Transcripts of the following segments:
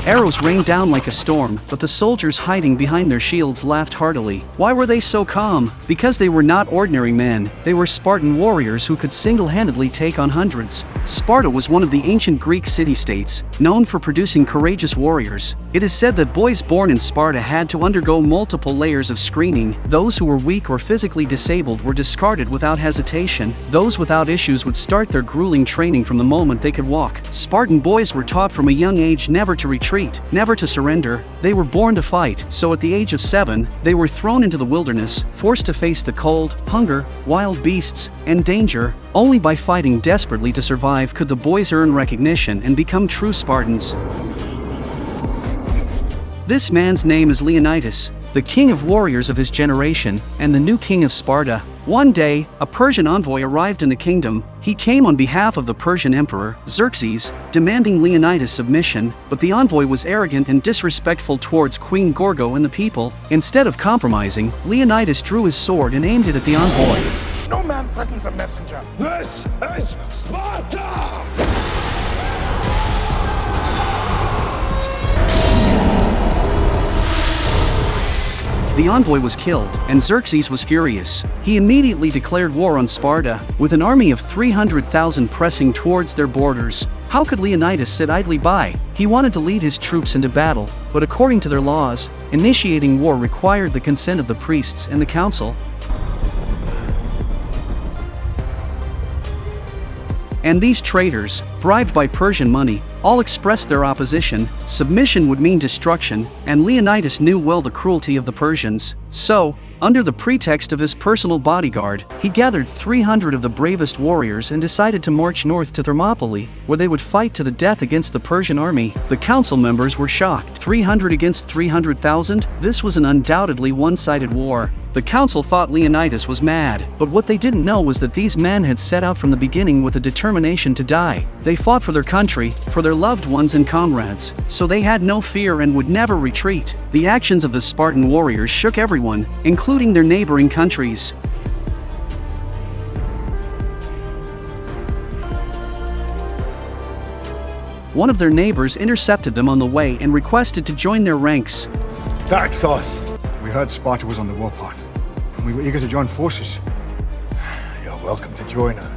Arrows rained down like a storm, but the soldiers hiding behind their shields laughed heartily. Why were they so calm? Because they were not ordinary men. They were Spartan warriors who could single-handedly take on hundreds. Sparta was one of the ancient Greek city-states, known for producing courageous warriors. It is said that boys born in Sparta had to undergo multiple layers of screening. Those who were weak or physically disabled were discarded without hesitation. Those without issues would start their grueling training from the moment they could walk. Spartan boys were taught from a young age never to retreat, never to surrender. They were born to fight, so at the age of 7, they were thrown into the wilderness, forced to face the cold, hunger, wild beasts, and danger. Only by fighting desperately to survive could the boys earn recognition and become true Spartans. This man's name is Leonidas, the king of warriors of his generation, and the new king of Sparta. One day, a Persian envoy arrived in the kingdom. He came on behalf of the Persian emperor, Xerxes, demanding Leonidas' submission, but the envoy was arrogant and disrespectful towards Queen Gorgo and the people. Instead of compromising, Leonidas drew his sword and aimed it at the envoy. No man threatens a messenger. This is Sparta! The envoy was killed, and Xerxes was furious. He immediately declared war on Sparta, with an army of 300,000 pressing towards their borders. How could Leonidas sit idly by? He wanted to lead his troops into battle, but according to their laws, initiating war required the consent of the priests and the council. And these traitors, bribed by Persian money, all expressed their opposition. Submission would mean destruction, and Leonidas knew well the cruelty of the Persians. So, under the pretext of his personal bodyguard, he gathered 300 of the bravest warriors and decided to march north to Thermopylae, where they would fight to the death against the Persian army. The council members were shocked. 300 against 300,000? This was an undoubtedly one-sided war. The council thought Leonidas was mad, but what they didn't know was that these men had set out from the beginning with a determination to die. They fought for their country, for their loved ones and comrades, so they had no fear and would never retreat. The actions of the Spartan warriors shook everyone, including their neighboring countries. One of their neighbors intercepted them on the way and requested to join their ranks. Tax us! We heard Sparta was on the warpath, and we were eager to join forces. You're welcome to join us.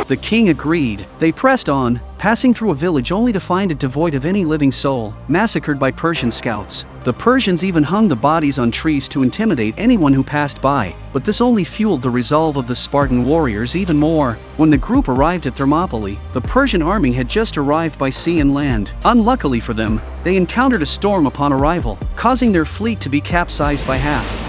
The king agreed. They pressed on, passing through a village only to find it devoid of any living soul, massacred by Persian scouts. The Persians even hung the bodies on trees to intimidate anyone who passed by, but this only fueled the resolve of the Spartan warriors even more. When the group arrived at Thermopylae, the Persian army had just arrived by sea and land. Unluckily for them, they encountered a storm upon arrival, causing their fleet to be capsized by half.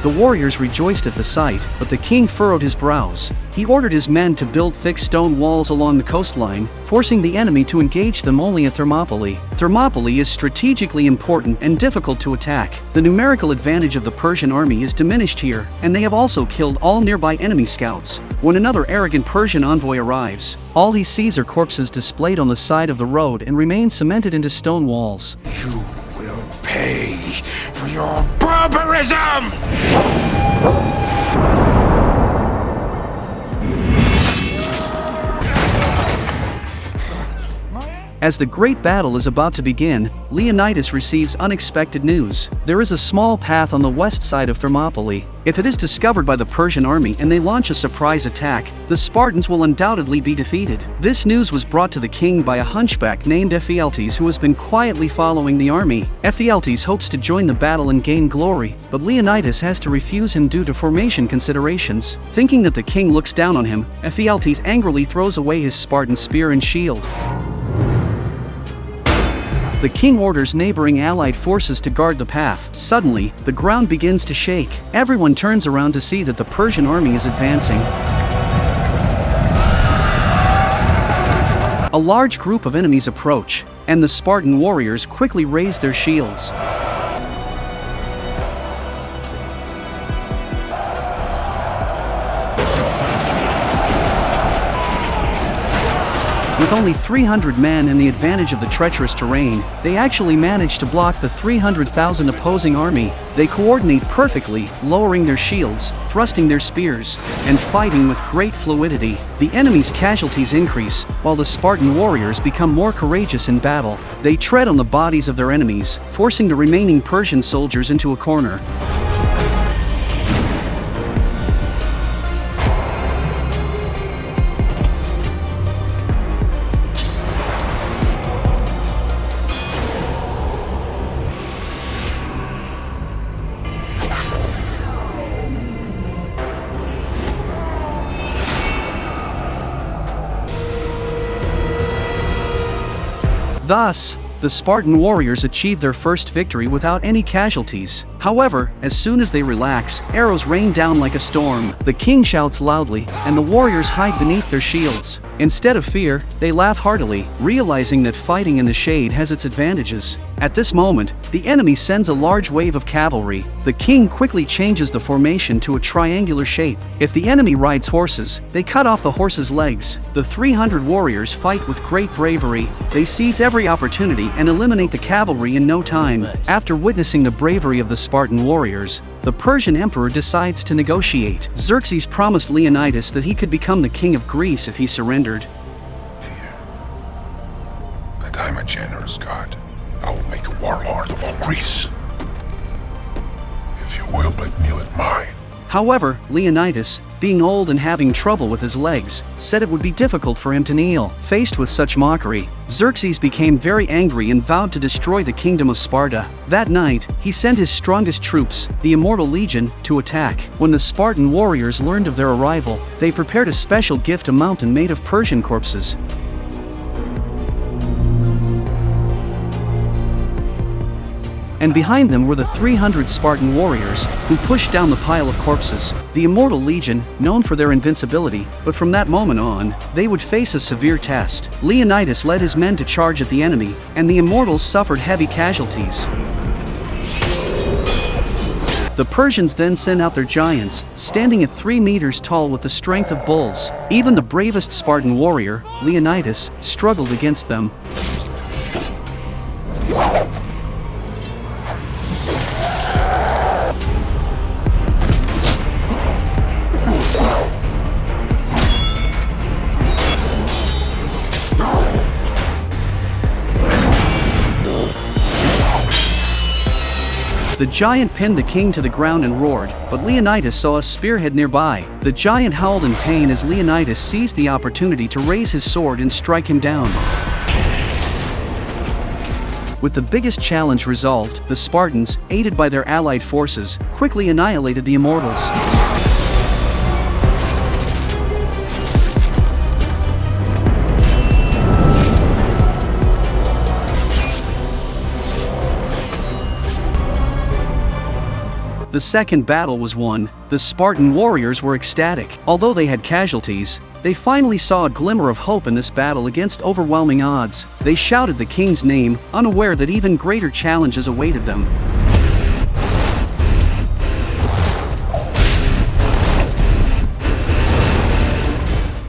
The warriors rejoiced at the sight, but the king furrowed his brows. He ordered his men to build thick stone walls along the coastline, forcing the enemy to engage them only at Thermopylae. Thermopylae is strategically important and difficult to attack. The numerical advantage of the Persian army is diminished here, and they have also killed all nearby enemy scouts. When another arrogant Persian envoy arrives, all he sees are corpses displayed on the side of the road and remain cemented into stone walls. You will pay for your barbarism! As the great battle is about to begin, Leonidas receives unexpected news. There is a small path on the west side of Thermopylae. If it is discovered by the Persian army and they launch a surprise attack, the Spartans will undoubtedly be defeated. This news was brought to the king by a hunchback named Ephialtes who has been quietly following the army. Ephialtes hopes to join the battle and gain glory, but Leonidas has to refuse him due to formation considerations. Thinking that the king looks down on him, Ephialtes angrily throws away his Spartan spear and shield. The king orders neighboring allied forces to guard the path. Suddenly, the ground begins to shake. Everyone turns around to see that the Persian army is advancing. A large group of enemies approach, and the Spartan warriors quickly raise their shields. With only 300 men and the advantage of the treacherous terrain, they actually managed to block the 300,000 opposing army. They coordinate perfectly, lowering their shields, thrusting their spears, and fighting with great fluidity. The enemy's casualties increase, while the Spartan warriors become more courageous in battle. They tread on the bodies of their enemies, forcing the remaining Persian soldiers into a corner. Thus, the Spartan warriors achieve their first victory without any casualties. However, as soon as they relax, arrows rain down like a storm. The king shouts loudly, and the warriors hide beneath their shields. Instead of fear, they laugh heartily, realizing that fighting in the shade has its advantages. At this moment, the enemy sends a large wave of cavalry. The king quickly changes the formation to a triangular shape. If the enemy rides horses, they cut off the horses' legs. The 300 warriors fight with great bravery. They seize every opportunity and eliminate the cavalry in no time. After witnessing the bravery of the Spartan warriors, the Persian emperor decides to negotiate. Xerxes promised Leonidas that he could become the king of Greece if he surrendered. Fear that I'm a generous god. I will make a warlord of all Greece. If you will but kneel at mine. However, Leonidas, being old and having trouble with his legs, said it would be difficult for him to kneel. Faced with such mockery, Xerxes became very angry and vowed to destroy the kingdom of Sparta. That night, he sent his strongest troops, the Immortal Legion, to attack. When the Spartan warriors learned of their arrival, they prepared a special gift, a mountain made of Persian corpses. And behind them were the 300 Spartan warriors, who pushed down the pile of corpses. The Immortal Legion, known for their invincibility, but from that moment on, they would face a severe test. Leonidas led his men to charge at the enemy, and the Immortals suffered heavy casualties. The Persians then sent out their giants, standing at 3 meters tall with the strength of bulls. Even the bravest Spartan warrior, Leonidas, struggled against them. The giant pinned the king to the ground and roared, but Leonidas saw a spearhead nearby. The giant howled in pain as Leonidas seized the opportunity to raise his sword and strike him down. With the biggest challenge resolved, the Spartans, aided by their allied forces, quickly annihilated the Immortals. The second battle was won. The Spartan warriors were ecstatic. Although they had casualties, they finally saw a glimmer of hope in this battle against overwhelming odds. They shouted the king's name, unaware that even greater challenges awaited them.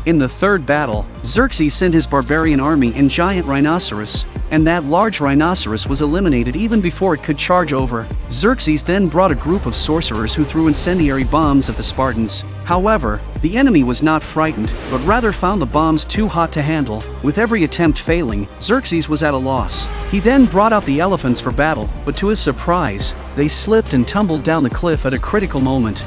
In the third battle, Xerxes sent his barbarian army and giant rhinoceros, and that large rhinoceros was eliminated even before it could charge over. Xerxes then brought a group of sorcerers who threw incendiary bombs at the Spartans. However, the enemy was not frightened, but rather found the bombs too hot to handle. With every attempt failing, Xerxes was at a loss. He then brought out the elephants for battle, but to his surprise, they slipped and tumbled down the cliff at a critical moment.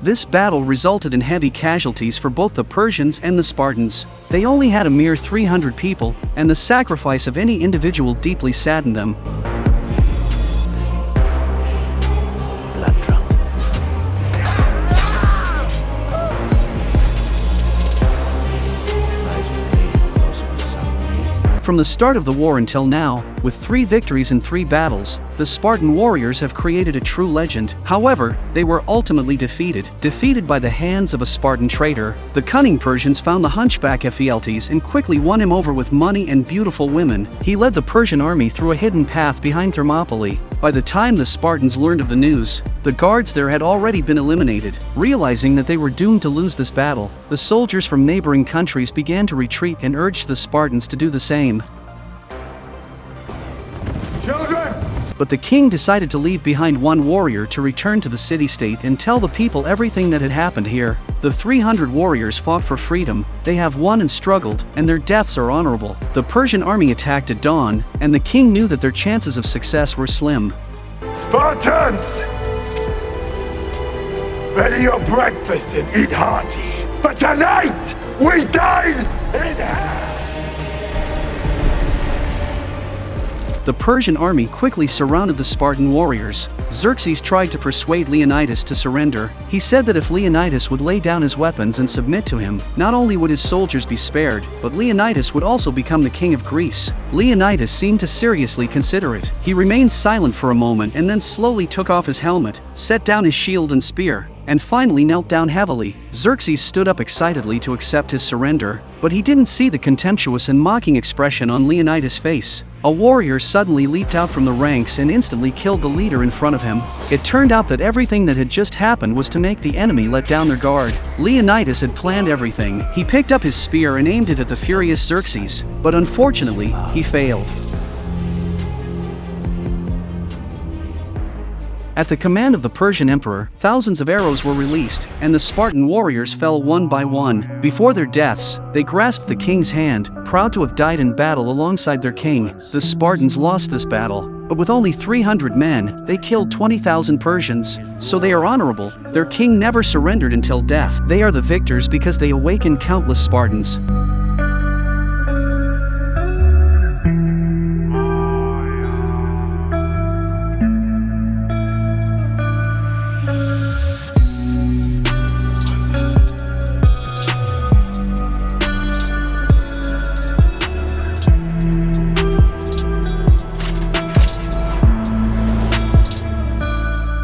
This battle resulted in heavy casualties for both the Persians and the Spartans. They only had a mere 300 people, and the sacrifice of any individual deeply saddened them. From the start of the war until now, with 3 victories in 3 battles, the Spartan warriors have created a true legend. However, they were ultimately defeated by the hands of a Spartan traitor. The cunning Persians found the hunchback Ephialtes and quickly won him over with money and beautiful women. He led the Persian army through a hidden path behind Thermopylae. By the time the Spartans learned of the news, the guards there had already been eliminated. Realizing that they were doomed to lose this battle, the soldiers from neighboring countries began to retreat and urged the Spartans to do the same. Children! But the king decided to leave behind one warrior to return to the city-state and tell the people everything that had happened here. The 300 warriors fought for freedom, they have won and struggled, and their deaths are honorable. The Persian army attacked at dawn, and the king knew that their chances of success were slim. Spartans! Ready your breakfast and eat hearty. But tonight, we dine in hell! The Persian army quickly surrounded the Spartan warriors. Xerxes tried to persuade Leonidas to surrender. He said that if Leonidas would lay down his weapons and submit to him, not only would his soldiers be spared, but Leonidas would also become the king of Greece. Leonidas seemed to seriously consider it. He remained silent for a moment and then slowly took off his helmet, set down his shield and spear, and finally knelt down heavily. Xerxes stood up excitedly to accept his surrender, but he didn't see the contemptuous and mocking expression on Leonidas' face. A warrior suddenly leaped out from the ranks and instantly killed the leader in front of him. It turned out that everything that had just happened was to make the enemy let down their guard. Leonidas had planned everything. He picked up his spear and aimed it at the furious Xerxes, but unfortunately, he failed. At the command of the Persian emperor, thousands of arrows were released, and the Spartan warriors fell one by one. Before their deaths, they grasped the king's hand, proud to have died in battle alongside their king. The Spartans lost this battle, but with only 300 men, they killed 20,000 Persians. So they are honorable. Their king never surrendered until death. They are the victors because they awakened countless Spartans.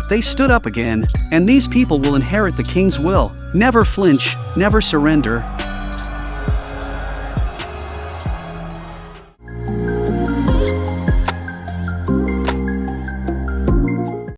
They stood up again, and these people will inherit the king's will. Never flinch, never surrender,